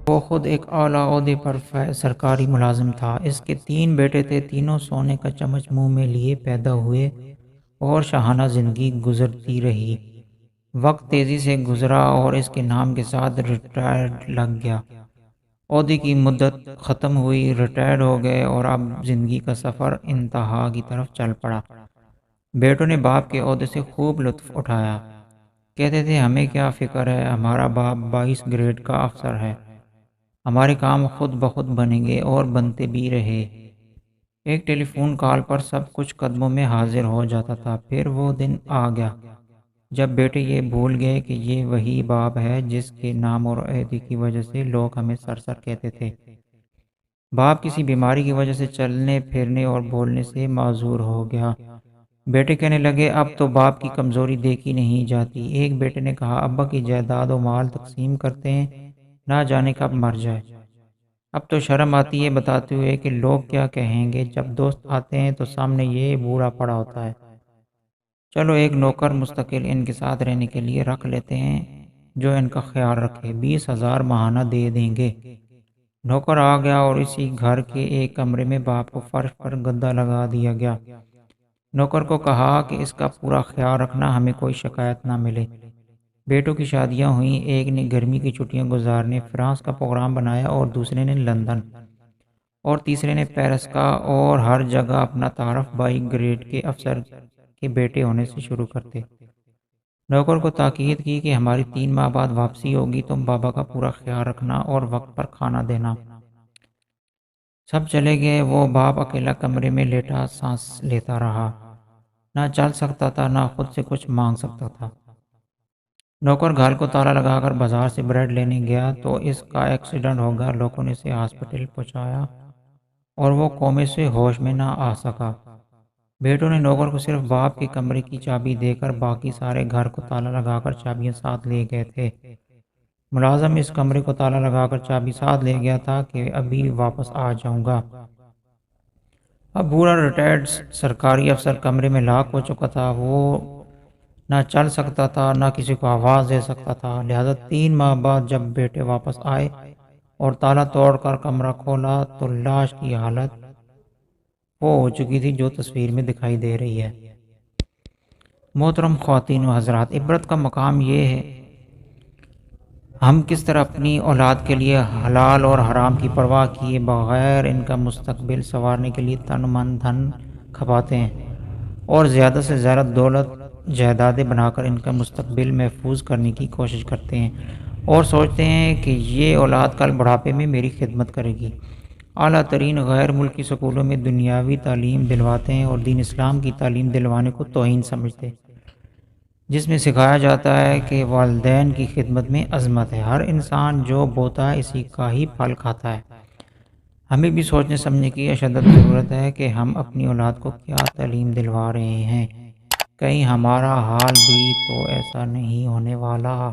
وہ خود ایک اعلیٰ عہدے پر سرکاری ملازم تھا۔ اس کے 3 بیٹے تھے، تینوں سونے کا چمچ منہ میں لیے پیدا ہوئے اور شاہانہ زندگی گزرتی رہی۔ وقت تیزی سے گزرا اور اس کے نام کے ساتھ ریٹائرڈ لگ گیا۔ عہدے کی مدت ختم ہوئی، ریٹائرڈ ہو گئے اور اب زندگی کا سفر انتہا کی طرف چل پڑا۔ بیٹوں نے باپ کے عہدے سے خوب لطف اٹھایا۔ کہتے تھے ہمیں کیا فکر ہے، ہمارا باپ 22 گریڈ کا افسر ہے، ہمارے کام خود بخود بنیں گے اور بنتے بھی رہے۔ ایک ٹیلی فون کال پر سب کچھ قدموں میں حاضر ہو جاتا تھا۔ پھر وہ دن آ گیا جب بیٹے یہ بھول گئے کہ یہ وہی باپ ہے جس کے نام اور عہدے کی وجہ سے لوگ ہمیں سر کہتے تھے۔ باپ کسی بیماری کی وجہ سے چلنے پھرنے اور بولنے سے معذور ہو گیا۔ بیٹے کہنے لگے اب تو باپ کی کمزوری دیکھی نہیں جاتی۔ ایک بیٹے نے کہا ابا کی جائیداد و مال تقسیم کرتے ہیں، نہ جانے کب مر جائے۔ اب تو شرم آتی ہے بتاتے ہوئے کہ لوگ کیا کہیں گے، جب دوست آتے ہیں تو سامنے یہ بوڑھا پڑا ہوتا ہے۔ چلو ایک نوکر مستقل ان کے ساتھ رہنے کے لیے رکھ لیتے ہیں جو ان کا خیال رکھے، 20,000 ماہانہ دے دیں گے۔ نوکر آ گیا اور اسی گھر کے ایک کمرے میں باپ کو فرش پر گدا لگا دیا گیا۔ نوکر کو کہا کہ اس کا پورا خیال رکھنا، ہمیں کوئی شکایت نہ ملے۔ بیٹوں کی شادیاں ہوئیں، ایک نے گرمی کی چھٹیاں گزارنے فرانس کا پروگرام بنایا اور دوسرے نے لندن اور تیسرے نے پیرس کا، اور ہر جگہ اپنا تعارف 22 گریڈ کے افسر کے بیٹے ہونے سے شروع کرتے۔ نوکر کو تاکید کی کہ ہماری 3 ماہ بعد واپسی ہوگی، تم بابا کا پورا خیال رکھنا اور وقت پر کھانا دینا۔ سب چلے گئے، وہ باپ اکیلا کمرے میں لیٹا سانس لیتا رہا، نہ چل سکتا تھا، نہ خود سے کچھ مانگ سکتا تھا۔ نوکر گھر کو تالا لگا کر بازار سے بریڈ لینے گیا تو اس کا ایکسیڈنٹ ہو گیا۔ لوگوں نے اسے ہاسپٹل پہنچایا اور وہ کومے سے ہوش میں نہ آ سکا۔ بیٹوں نے نوکر کو صرف باپ کے کمرے کی چابی دے کر باقی سارے گھر کو تالا لگا کر چابیاں ساتھ لے گئے تھے۔ ملازم اس کمرے کو تالا لگا کر چابی ساتھ لے گیا تھا کہ ابھی واپس آ جاؤں گا۔ اب بوڑھا ریٹائرڈ سرکاری افسر کمرے میں لاک ہو چکا تھا۔ وہ نہ چل سکتا تھا، نہ کسی کو آواز دے سکتا تھا۔ لہذا 3 ماہ بعد جب بیٹے واپس آئے اور تالا توڑ کر کمرہ کھولا تو لاش کی حالت وہ ہو چکی تھی جو تصویر میں دکھائی دے رہی ہے۔ محترم خواتین و حضرات، عبرت کا مقام یہ ہے ہم کس طرح اپنی اولاد کے لیے حلال اور حرام کی پرواہ کیے بغیر ان کا مستقبل سنوارنے کے لیے تن من دھن کھپاتے ہیں اور زیادہ سے زیادہ دولت جائیدادیں بنا کر ان کا مستقبل محفوظ کرنے کی کوشش کرتے ہیں اور سوچتے ہیں کہ یہ اولاد کل بڑھاپے میں میری خدمت کرے گی۔ اعلیٰ ترین غیر ملکی سکولوں میں دنیاوی تعلیم دلواتے ہیں اور دین اسلام کی تعلیم دلوانے کو توہین سمجھتے ہیں، جس میں سکھایا جاتا ہے کہ والدین کی خدمت میں عظمت ہے، ہر انسان جو بوتا ہے اسی کا ہی پھل کھاتا ہے۔ ہمیں بھی سوچنے سمجھنے کی اشدت ضرورت ہے کہ ہم اپنی اولاد کو کیا تعلیم دلوا رہے ہیں، کہیں ہمارا حال بھی تو ایسا نہیں ہونے والا۔